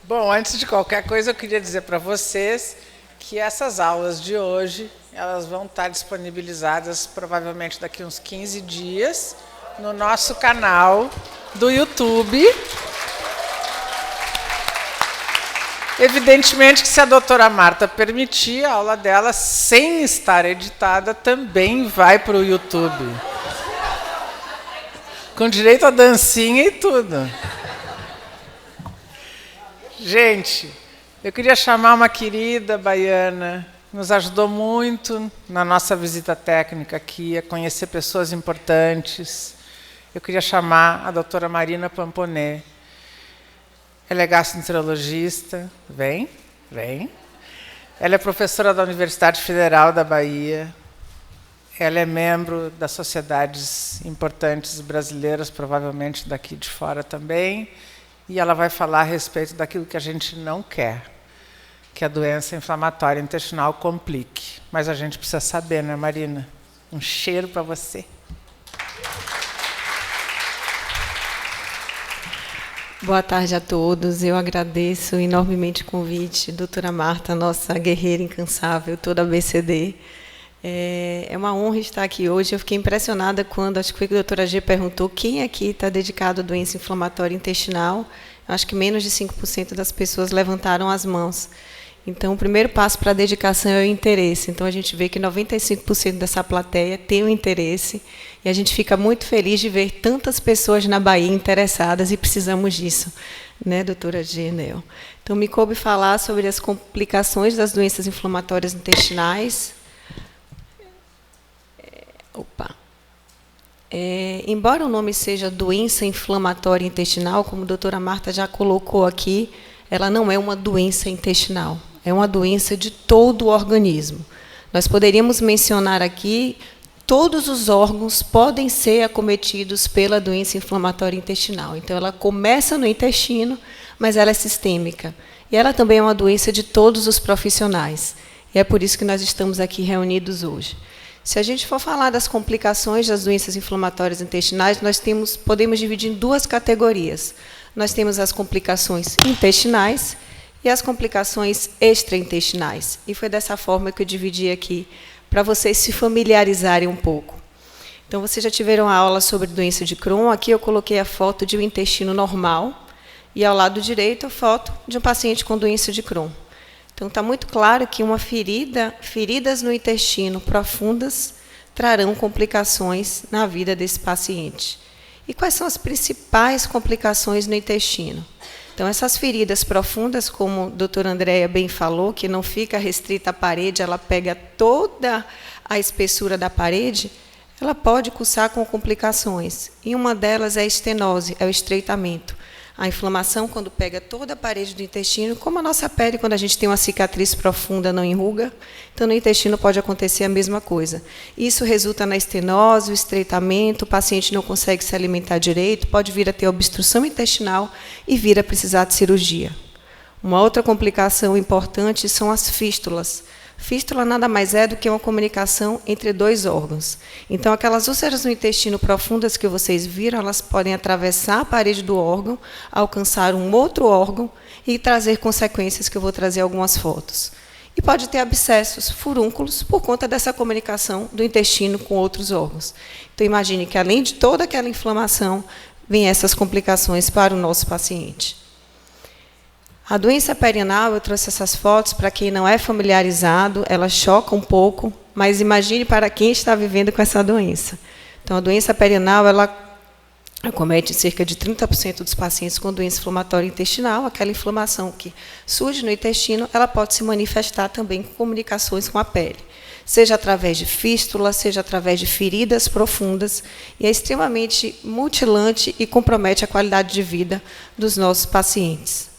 Bom, antes de qualquer coisa, eu queria dizer para vocês que essas aulas de hoje, elas vão estar disponibilizadas provavelmente daqui uns 15 dias no nosso canal do YouTube. Evidentemente que se a doutora Marta permitir, a aula dela, sem estar editada, também vai para o YouTube. Com direito a dancinha e tudo. Gente, eu queria chamar uma querida baiana, que nos ajudou muito na nossa visita técnica aqui, a conhecer pessoas importantes. Eu queria chamar a doutora Marina Pamponet. Ela é gastroenterologista. Vem. Ela é professora da Universidade Federal da Bahia. Ela é membro das sociedades importantes brasileiras, provavelmente daqui de fora também. E ela vai falar a respeito daquilo que a gente não quer, que a doença inflamatória intestinal complique. Mas a gente precisa saber, né, Marina? Um cheiro para você. Boa tarde a todos. Eu agradeço enormemente o convite, doutora Marta, nossa guerreira incansável, toda a BCD. É uma honra estar aqui hoje. Eu fiquei impressionada quando, acho que foi a doutora G perguntou quem aqui está dedicado à doença inflamatória intestinal. Eu acho que menos de 5% das pessoas levantaram as mãos. Então, o primeiro passo para a dedicação é o interesse. Então, a gente vê que 95% dessa plateia tem o interesse e a gente fica muito feliz de ver tantas pessoas na Bahia interessadas e precisamos disso, né, doutora Genel? Então, me coube falar sobre as complicações das doenças inflamatórias intestinais. Embora o nome seja doença inflamatória intestinal, como a doutora Marta já colocou aqui, ela não é uma doença intestinal, é uma doença de todo o organismo. Nós poderíamos mencionar aqui, todos os órgãos podem ser acometidos pela doença inflamatória intestinal. Então, ela começa no intestino, mas ela é sistêmica. E ela também é uma doença de todos os profissionais. E é por isso que nós estamos aqui reunidos hoje. Se a gente for falar das complicações das doenças inflamatórias intestinais, nós podemos dividir em duas categorias. Nós temos as complicações intestinais e as complicações extraintestinais. E foi dessa forma que eu dividi aqui, para vocês se familiarizarem um pouco. Então, vocês já tiveram a aula sobre doença de Crohn. Aqui eu coloquei a foto de um intestino normal e, ao lado direito, a foto de um paciente com doença de Crohn. Então, está muito claro que feridas no intestino profundas trarão complicações na vida desse paciente. E quais são as principais complicações no intestino? Então, essas feridas profundas, como a doutora Andréia bem falou, que não fica restrita à parede, ela pega toda a espessura da parede, ela pode cursar com complicações. E uma delas é a estenose, é o estreitamento. A inflamação, quando pega toda a parede do intestino, como a nossa pele, quando a gente tem uma cicatriz profunda, não enruga, então no intestino pode acontecer a mesma coisa. Isso resulta na estenose, o estreitamento, o paciente não consegue se alimentar direito, pode vir a ter obstrução intestinal e vir a precisar de cirurgia. Uma outra complicação importante são as fístulas. Fístula nada mais é do que uma comunicação entre dois órgãos. Então, aquelas úlceras no intestino profundas que vocês viram, elas podem atravessar a parede do órgão, alcançar um outro órgão e trazer consequências que eu vou trazer algumas fotos. E pode ter abscessos, furúnculos, por conta dessa comunicação do intestino com outros órgãos. Então, imagine que, além de toda aquela inflamação, vem essas complicações para o nosso paciente. A doença perianal, eu trouxe essas fotos para quem não é familiarizado, ela choca um pouco, mas imagine para quem está vivendo com essa doença. Então, a doença perianal, ela acomete cerca de 30% dos pacientes com doença inflamatória intestinal. Aquela inflamação que surge no intestino, ela pode se manifestar também com comunicações com a pele, seja através de fístula, seja através de feridas profundas, e é extremamente mutilante e compromete a qualidade de vida dos nossos pacientes.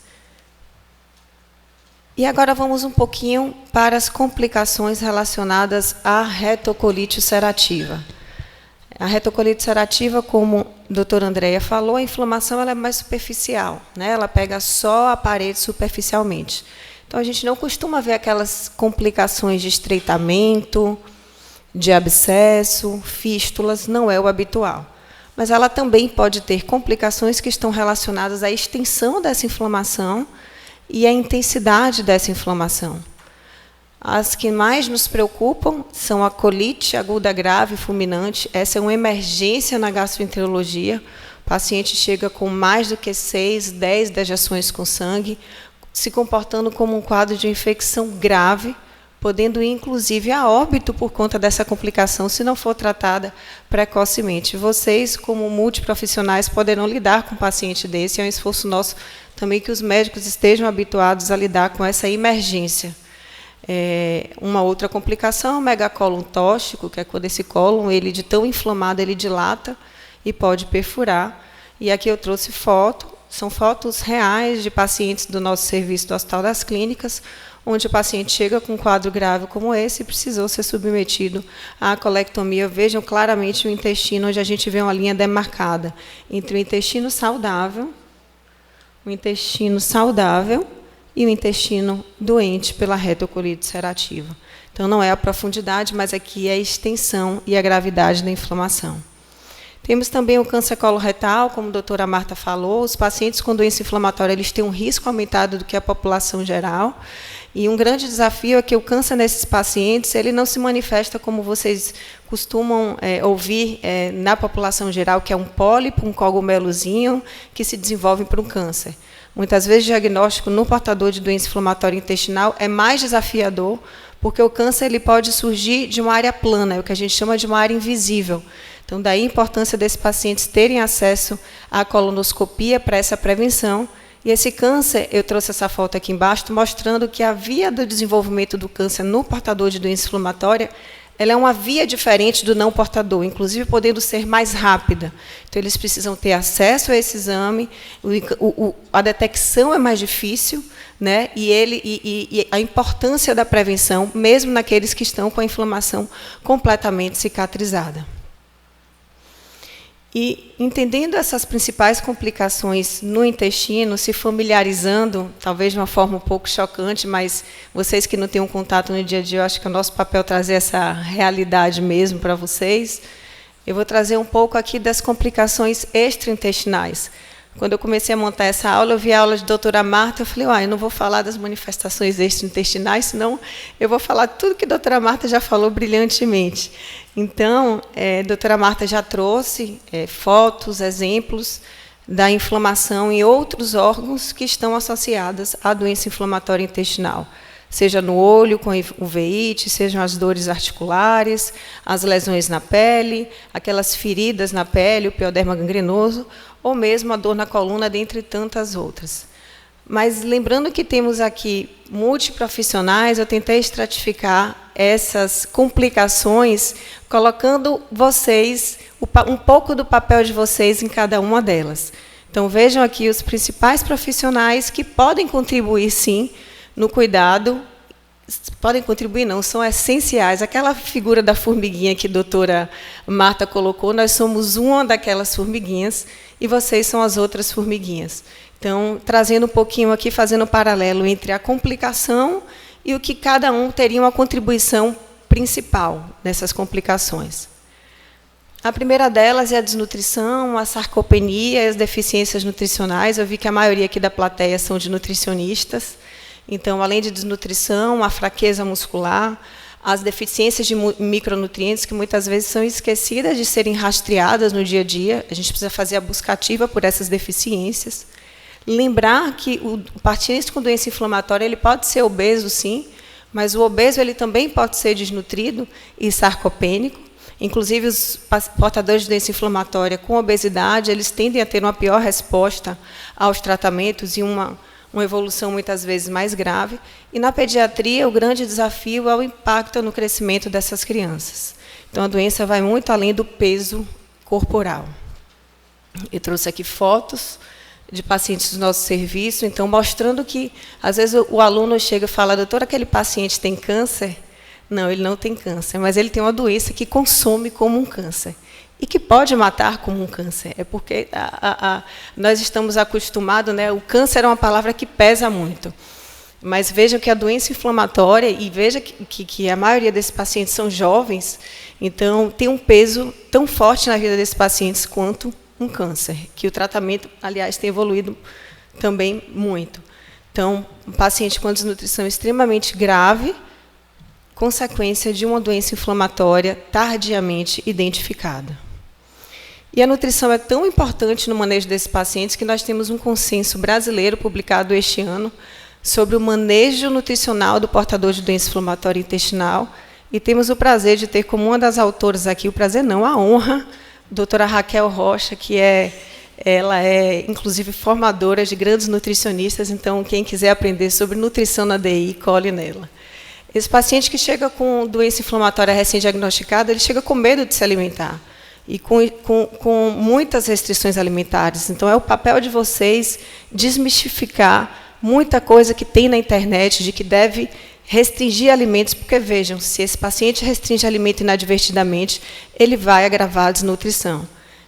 E agora vamos um pouquinho para as complicações relacionadas à retocolite ulcerativa. A retocolite ulcerativa, como a doutora Andréia falou, a inflamação ela é mais superficial, né? Ela pega só a parede superficialmente. Então, a gente não costuma ver aquelas complicações de estreitamento, de abscesso, fístulas, não é o habitual. Mas ela também pode ter complicações que estão relacionadas à extensão dessa inflamação e a intensidade dessa inflamação. As que mais nos preocupam são a colite aguda grave fulminante. Essa é uma emergência na gastroenterologia. O paciente chega com mais do que 6, 10 dejeções com sangue, se comportando como um quadro de infecção grave, podendo ir, inclusive, a óbito por conta dessa complicação, se não for tratada precocemente. Vocês, como multiprofissionais, poderão lidar com um paciente desse. É um esforço nosso também que os médicos estejam habituados a lidar com essa emergência. Uma outra complicação é o megacólon tóxico, que é quando esse cólon, ele de tão inflamado, ele dilata e pode perfurar. E aqui eu trouxe foto, são fotos reais de pacientes do nosso serviço do Hospital das Clínicas, onde o paciente chega com um quadro grave como esse e precisou ser submetido à colectomia. Vejam claramente o intestino, onde a gente vê uma linha demarcada entre o intestino saudável e o intestino doente pela retocolite ulcerativa. Então, não é a profundidade, mas aqui é a extensão e a gravidade da inflamação. Temos também o câncer coloretal, como a doutora Marta falou. Os pacientes com doença inflamatória eles têm um risco aumentado do que a população geral. E um grande desafio é que o câncer nesses pacientes ele não se manifesta como vocês costumam ouvir na população geral, que é um pólipo, um cogumelozinho, que se desenvolve para um câncer. Muitas vezes, o diagnóstico no portador de doença inflamatória intestinal é mais desafiador, porque o câncer ele pode surgir de uma área plana, é o que a gente chama de uma área invisível. Então, daí a importância desses pacientes terem acesso à colonoscopia para essa prevenção. E esse câncer, eu trouxe essa foto aqui embaixo, mostrando que a via do desenvolvimento do câncer no portador de doença inflamatória ela é uma via diferente do não portador, inclusive podendo ser mais rápida. Então, eles precisam ter acesso a esse exame, a detecção é mais difícil, né? E a importância da prevenção, mesmo naqueles que estão com a inflamação completamente cicatrizada. E, entendendo essas principais complicações no intestino, se familiarizando, talvez de uma forma um pouco chocante, mas vocês que não têm um contato no dia a dia, eu acho que é o nosso papel trazer essa realidade mesmo para vocês. Eu vou trazer um pouco aqui das complicações extraintestinais. Quando eu comecei a montar essa aula, eu vi a aula de doutora Marta, eu falei, eu não vou falar das manifestações extraintestinais, senão eu vou falar tudo que a doutora Marta já falou brilhantemente. Então, a doutora Marta já trouxe fotos, exemplos da inflamação em outros órgãos que estão associados à doença inflamatória intestinal. Seja no olho, com uveíte, sejam as dores articulares, as lesões na pele, aquelas feridas na pele, o pioderma gangrenoso, ou mesmo a dor na coluna, dentre tantas outras. Mas, lembrando que temos aqui multiprofissionais, eu tentei estratificar essas complicações, colocando vocês, um pouco do papel de vocês em cada uma delas. Então, vejam aqui os principais profissionais que podem contribuir, sim, no cuidado. Podem contribuir, não, são essenciais. Aquela figura da formiguinha que a doutora Marta colocou, nós somos uma daquelas formiguinhas e vocês são as outras formiguinhas. Então, trazendo um pouquinho aqui, fazendo um paralelo entre a complicação e o que cada um teria uma contribuição principal nessas complicações. A primeira delas é a desnutrição, a sarcopenia e as deficiências nutricionais. Eu vi que a maioria aqui da plateia são de nutricionistas. Então, além de desnutrição, a fraqueza muscular, as deficiências de micronutrientes, que muitas vezes são esquecidas de serem rastreadas no dia a dia. A gente precisa fazer a busca ativa por essas deficiências. Lembrar que o paciente com doença inflamatória ele pode ser obeso, sim, mas o obeso ele também pode ser desnutrido e sarcopênico. Inclusive, os portadores de doença inflamatória com obesidade, eles tendem a ter uma pior resposta aos tratamentos e uma evolução muitas vezes mais grave. E na pediatria, o grande desafio é o impacto no crescimento dessas crianças. Então, a doença vai muito além do peso corporal. Eu trouxe aqui fotos de pacientes do nosso serviço, então, mostrando que, às vezes, o aluno chega e fala, doutora, aquele paciente tem câncer? Não, ele não tem câncer, mas ele tem uma doença que consome como um câncer. E que pode matar como um câncer. É porque nós estamos acostumados, né? O câncer é uma palavra que pesa muito. Mas vejam que a doença inflamatória, e veja que a maioria desses pacientes são jovens, então tem um peso tão forte na vida desses pacientes quanto um câncer, que o tratamento, aliás, tem evoluído também muito. Então, um paciente com desnutrição extremamente grave, consequência de uma doença inflamatória tardiamente identificada. E a nutrição é tão importante no manejo desses pacientes que nós temos um consenso brasileiro publicado este ano sobre o manejo nutricional do portador de doença inflamatória intestinal, e temos o prazer de ter como uma das autoras aqui, o prazer não, a honra, a doutora Raquel Rocha, ela é, inclusive, formadora de grandes nutricionistas, então, quem quiser aprender sobre nutrição na DI, cole nela. Esse paciente que chega com doença inflamatória recém-diagnosticada, ele chega com medo de se alimentar, e com muitas restrições alimentares. Então, é o papel de vocês desmistificar muita coisa que tem na internet de que deve restringir alimentos, porque, vejam, se esse paciente restringe alimento inadvertidamente, ele vai agravar a desnutrição.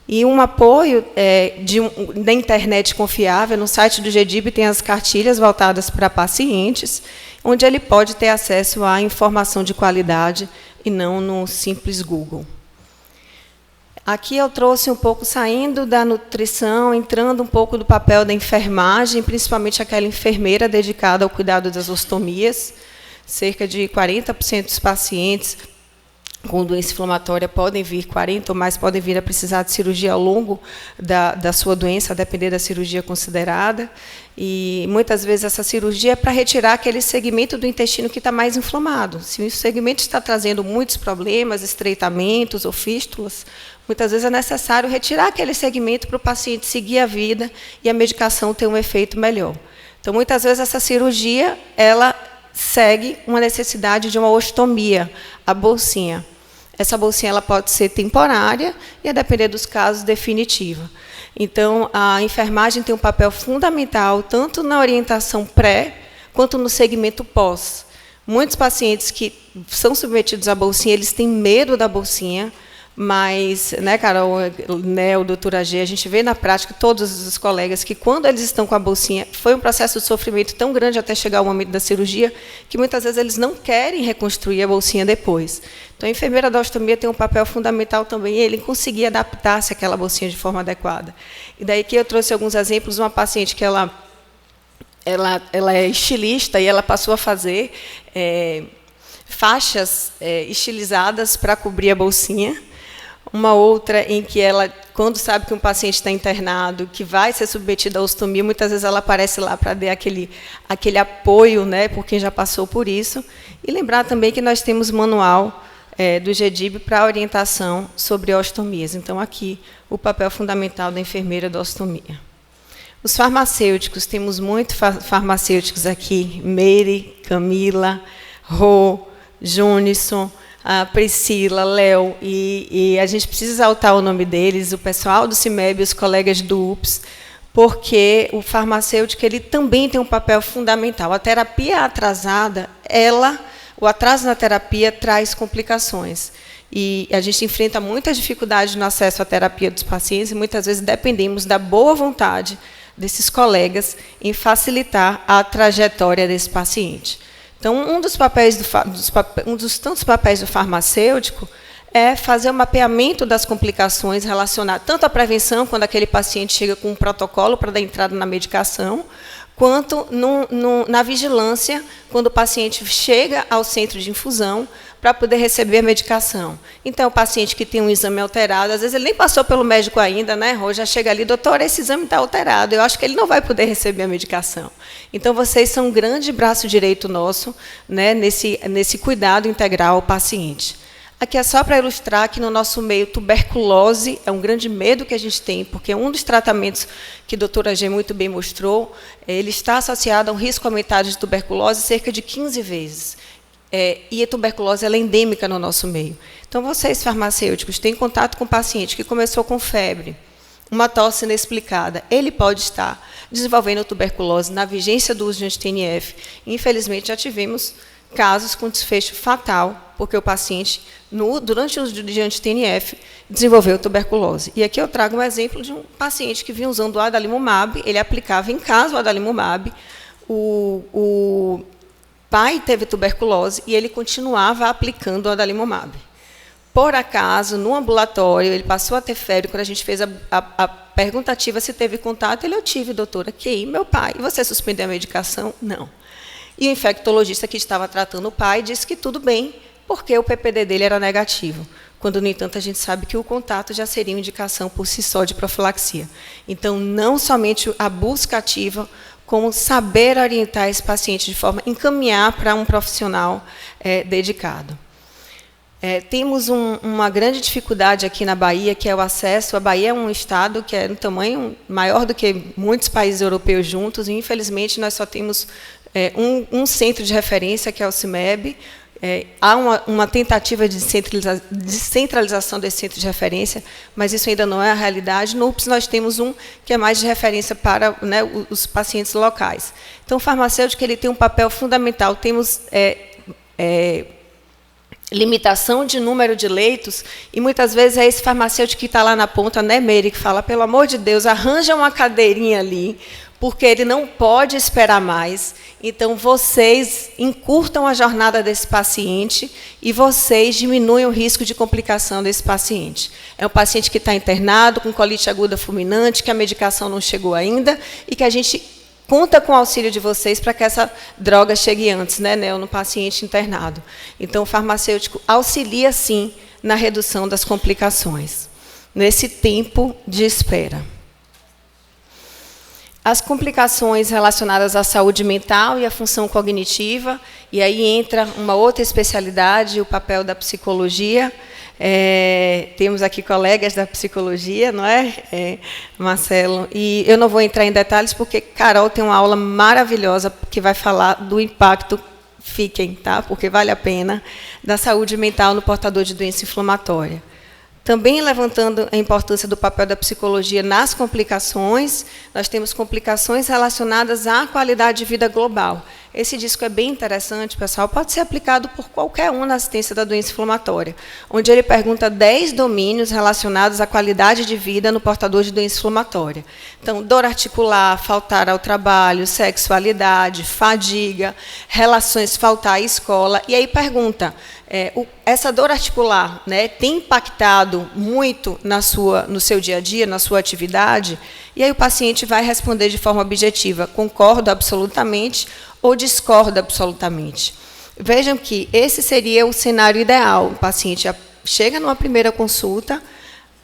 E um apoio da internet confiável, no site do GEDIB tem as cartilhas voltadas para pacientes, onde ele pode ter acesso à informação de qualidade e não no simples Google. Aqui eu trouxe um pouco, saindo da nutrição, entrando um pouco do papel da enfermagem, principalmente aquela enfermeira dedicada ao cuidado das ostomias. Cerca de 40% dos pacientes com doença inflamatória podem vir, 40 ou mais podem vir a precisar de cirurgia ao longo da sua doença, a depender da cirurgia considerada. E muitas vezes essa cirurgia é para retirar aquele segmento do intestino que está mais inflamado. Se o segmento está trazendo muitos problemas, estreitamentos ou fístulas, muitas vezes é necessário retirar aquele segmento para o paciente seguir a vida e a medicação ter um efeito melhor. Então, muitas vezes essa cirurgia, ela segue uma necessidade de uma ostomia, a bolsinha. Essa bolsinha ela pode ser temporária e, a depender dos casos, definitiva. Então, a enfermagem tem um papel fundamental, tanto na orientação pré, quanto no segmento pós. Muitos pacientes que são submetidos à bolsinha, eles têm medo da bolsinha, mas, né, Carol, né, o doutora G, a gente vê na prática, todos os colegas, que quando eles estão com a bolsinha, foi um processo de sofrimento tão grande até chegar ao momento da cirurgia, que muitas vezes eles não querem reconstruir a bolsinha depois. Então, a enfermeira da ostomia tem um papel fundamental também, ele conseguir adaptar-se àquela bolsinha de forma adequada. E daí que eu trouxe alguns exemplos, uma paciente que ela é estilista e ela passou a fazer faixas estilizadas para cobrir a bolsinha. Uma outra em que ela, quando sabe que um paciente está internado, que vai ser submetido à ostomia, muitas vezes ela aparece lá para dar aquele apoio, né, por quem já passou por isso. E lembrar também que nós temos manual do GEDIB para orientação sobre ostomias. Então, aqui, o papel fundamental da enfermeira da ostomia. Os farmacêuticos, temos muitos farmacêuticos aqui, Meire, Camila, Rô, Junison, a Priscila, Léo, e a gente precisa exaltar o nome deles, o pessoal do CIMEB, os colegas do UPS, porque o farmacêutico ele também tem um papel fundamental. A terapia atrasada, o atraso na terapia traz complicações. E a gente enfrenta muita dificuldade no acesso à terapia dos pacientes, e muitas vezes dependemos da boa vontade desses colegas em facilitar a trajetória desse paciente. Então, um dos tantos papéis do farmacêutico é fazer o mapeamento das complicações relacionadas tanto à prevenção, quando aquele paciente chega com um protocolo para dar entrada na medicação, quanto na vigilância, quando o paciente chega ao centro de infusão para poder receber a medicação. Então, o paciente que tem um exame alterado, às vezes ele nem passou pelo médico ainda, né? Ou já chega ali, doutor, esse exame está alterado, eu acho que ele não vai poder receber a medicação. Então, vocês são um grande braço direito nosso, né, nesse cuidado integral ao paciente. Aqui é só para ilustrar que no nosso meio tuberculose é um grande medo que a gente tem, porque um dos tratamentos que a doutora G muito bem mostrou, ele está associado a um risco aumentado de tuberculose cerca de 15 vezes. E a tuberculose ela é endêmica no nosso meio. Então, vocês, farmacêuticos, têm contato com um paciente que começou com febre, uma tosse inexplicada, ele pode estar desenvolvendo tuberculose na vigência do uso de anti-TNF. Infelizmente, já tivemos casos com desfecho fatal, porque o paciente, durante o uso de anti-TNF, desenvolveu tuberculose. E aqui eu trago um exemplo de um paciente que vinha usando o adalimumab, ele aplicava em casa o adalimumab, o pai teve tuberculose e ele continuava aplicando o adalimumab. Por acaso, no ambulatório, ele passou a ter febre. Quando a gente fez a perguntativa se teve contato, eu tive, doutora, que meu pai. E você suspendeu a medicação? Não. E o infectologista que estava tratando o pai disse que tudo bem, porque o PPD dele era negativo. Quando, no entanto, a gente sabe que o contato já seria uma indicação por si só de profilaxia. Então, não somente a busca ativa, como saber orientar esse paciente de forma a encaminhar para um profissional dedicado. Temos uma grande dificuldade aqui na Bahia, que é o acesso. A Bahia é um estado que é um tamanho maior do que muitos países europeus juntos, e, infelizmente, nós só temos um centro de referência, que é o CIMEB. Há uma tentativa de descentralização desse centro de referência, mas isso ainda não é a realidade. No UPS, nós temos um que é mais de referência para, né, os pacientes locais. Então, o farmacêutico ele tem um papel fundamental. Temos limitação de número de leitos, e muitas vezes é esse farmacêutico que está lá na ponta, né, Meire, que fala, pelo amor de Deus, arranja uma cadeirinha ali, porque ele não pode esperar mais. Então, vocês encurtam a jornada desse paciente e vocês diminuem o risco de complicação desse paciente. É um paciente que está internado, com colite aguda fulminante, que a medicação não chegou ainda, e que a gente conta com o auxílio de vocês para que essa droga chegue antes, né, no paciente internado. Então, o farmacêutico auxilia, sim, na redução das complicações, nesse tempo de espera. As complicações relacionadas à saúde mental e à função cognitiva, e aí entra uma outra especialidade, o papel da psicologia. Temos aqui colegas da psicologia, não é, Marcelo? E eu não vou entrar em detalhes, porque Carol tem uma aula maravilhosa que vai falar do impacto, fiquem, tá? Porque vale a pena, da saúde mental no portador de doença inflamatória. Também levantando a importância do papel da psicologia nas complicações, nós temos complicações relacionadas à qualidade de vida global. Esse disco é bem interessante, pessoal, pode ser aplicado por qualquer um na assistência da doença inflamatória, onde ele pergunta 10 domínios relacionados à qualidade de vida no portador de doença inflamatória. Então, dor articular, faltar ao trabalho, sexualidade, fadiga, relações, faltar à escola. E aí pergunta, essa dor articular, né, tem impactado muito no seu dia a dia, na sua atividade? E aí o paciente vai responder de forma objetiva, concordo absolutamente ou discordo absolutamente. Vejam que esse seria o cenário ideal. O paciente chega numa primeira consulta,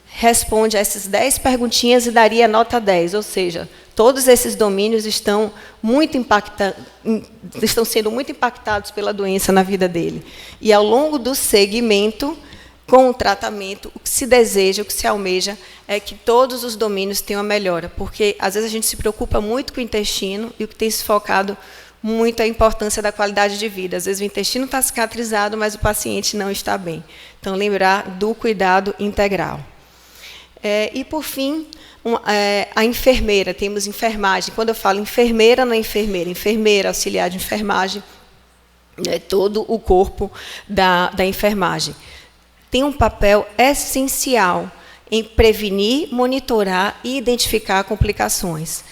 responde a essas 10 perguntinhas e daria nota 10, ou seja, todos esses domínios estão sendo muito impactados pela doença na vida dele. E, ao longo do segmento, com o tratamento, o que se deseja, o que se almeja, é que todos os domínios tenham a melhora, porque, às vezes, a gente se preocupa muito com o intestino, e o que tem se focado muito é a importância da qualidade de vida. Às vezes, o intestino está cicatrizado, mas o paciente não está bem. Então, lembrar do cuidado integral. E, por fim, a enfermeira. Temos enfermagem. Quando eu falo enfermeira, não é enfermeira. Enfermeira, auxiliar de enfermagem, todo o corpo da enfermagem. Tem um papel essencial em prevenir, monitorar e identificar complicações.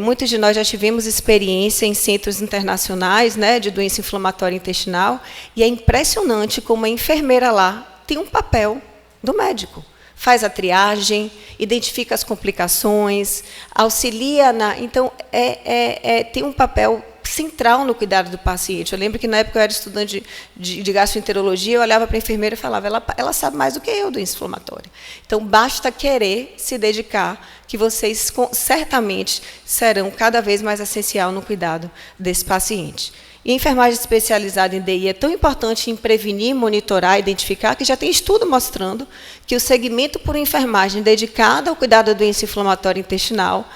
Muitos de nós já tivemos experiência em centros internacionais, né, de doença inflamatória intestinal, e é impressionante como a enfermeira lá tem um papel do médico. Faz a triagem, identifica as complicações, auxilia na... Então, tem um papel central no cuidado do paciente. Eu lembro que, na época, eu era estudante de gastroenterologia, eu olhava para a enfermeira e falava, ela sabe mais do que eu, doença inflamatória. Então, basta querer se dedicar, que vocês certamente serão cada vez mais essencial no cuidado desse paciente. E a enfermagem especializada em DI é tão importante em prevenir, monitorar, identificar, que já tem estudo mostrando que o segmento por enfermagem dedicado ao cuidado da doença inflamatória intestinal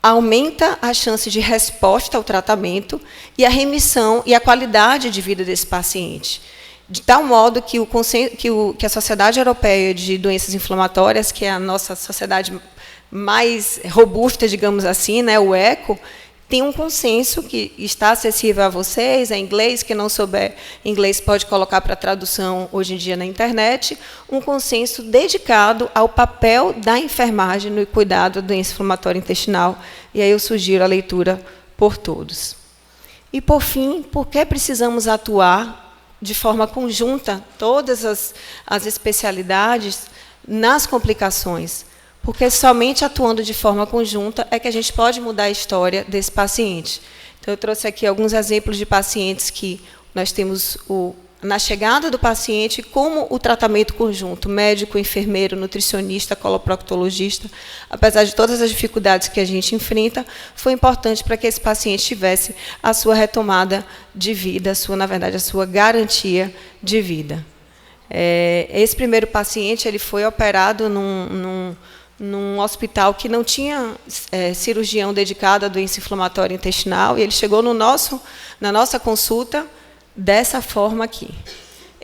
aumenta a chance de resposta ao tratamento e a remissão e a qualidade de vida desse paciente. De tal modo que, que a Sociedade Europeia de Doenças Inflamatórias, que é a nossa sociedade mais robusta, digamos assim, né, o ECO, tem um consenso que está acessível a vocês, é em inglês, quem não souber inglês pode colocar para tradução hoje em dia na internet, um consenso dedicado ao papel da enfermagem no cuidado da doença inflamatória intestinal, e aí eu sugiro a leitura por todos. E, por fim, por que precisamos atuar de forma conjunta todas as especialidades nas complicações, porque somente atuando de forma conjunta é que a gente pode mudar a história desse paciente. Então, eu trouxe aqui alguns exemplos de pacientes que nós temos na chegada do paciente, como o tratamento conjunto, médico, enfermeiro, nutricionista, coloproctologista, apesar de todas as dificuldades que a gente enfrenta, foi importante para que esse paciente tivesse a sua retomada de vida, na verdade, a sua garantia de vida. Esse primeiro paciente ele foi operado num hospital que não tinha cirurgião dedicado à doença inflamatória intestinal, e ele chegou na nossa consulta dessa forma aqui.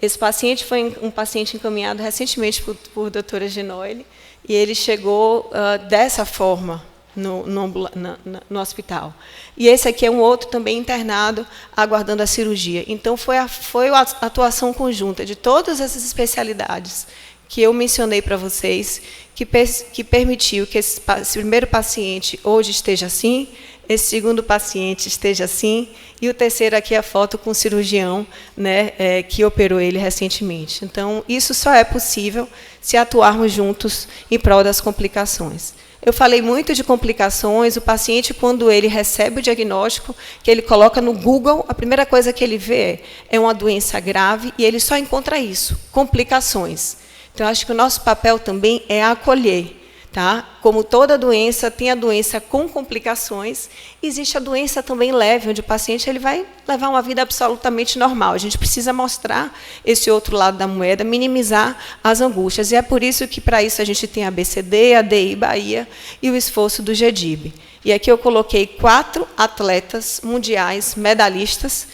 Esse paciente foi um paciente encaminhado recentemente por doutora Genoile, e ele chegou dessa forma no hospital. E esse aqui é um outro também internado, aguardando a cirurgia. Então, foi a atuação conjunta de todas essas especialidades que eu mencionei para vocês, que permitiu que esse primeiro paciente hoje esteja assim, esse segundo paciente esteja assim, e o terceiro aqui é a foto com o cirurgião, né, que operou ele recentemente. Então, isso só é possível se atuarmos juntos em prol das complicações. Eu falei muito de complicações. O paciente, quando ele recebe o diagnóstico, que ele coloca no Google, a primeira coisa que ele vê é uma doença grave, e ele só encontra isso, complicações. Então, acho que o nosso papel também é acolher. Tá? Como toda doença, tem a doença com complicações, existe a doença também leve, onde o paciente ele vai levar uma vida absolutamente normal. A gente precisa mostrar esse outro lado da moeda, minimizar as angústias. E é por isso que, para isso, a gente tem a ABCD, a DI Bahia e o esforço do GEDIB. E aqui eu coloquei 4 atletas mundiais, medalhistas,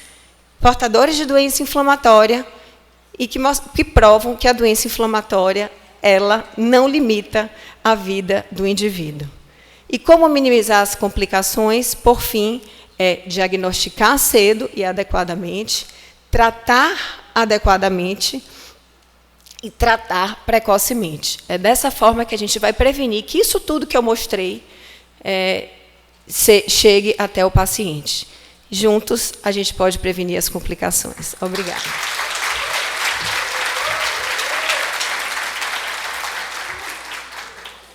portadores de doença inflamatória, e que provam que a doença inflamatória ela não limita a vida do indivíduo. E como minimizar as complicações? Por fim, diagnosticar cedo e adequadamente, tratar adequadamente e tratar precocemente. É dessa forma que a gente vai prevenir que isso tudo que eu mostrei chegue até o paciente. Juntos, a gente pode prevenir as complicações. Obrigada.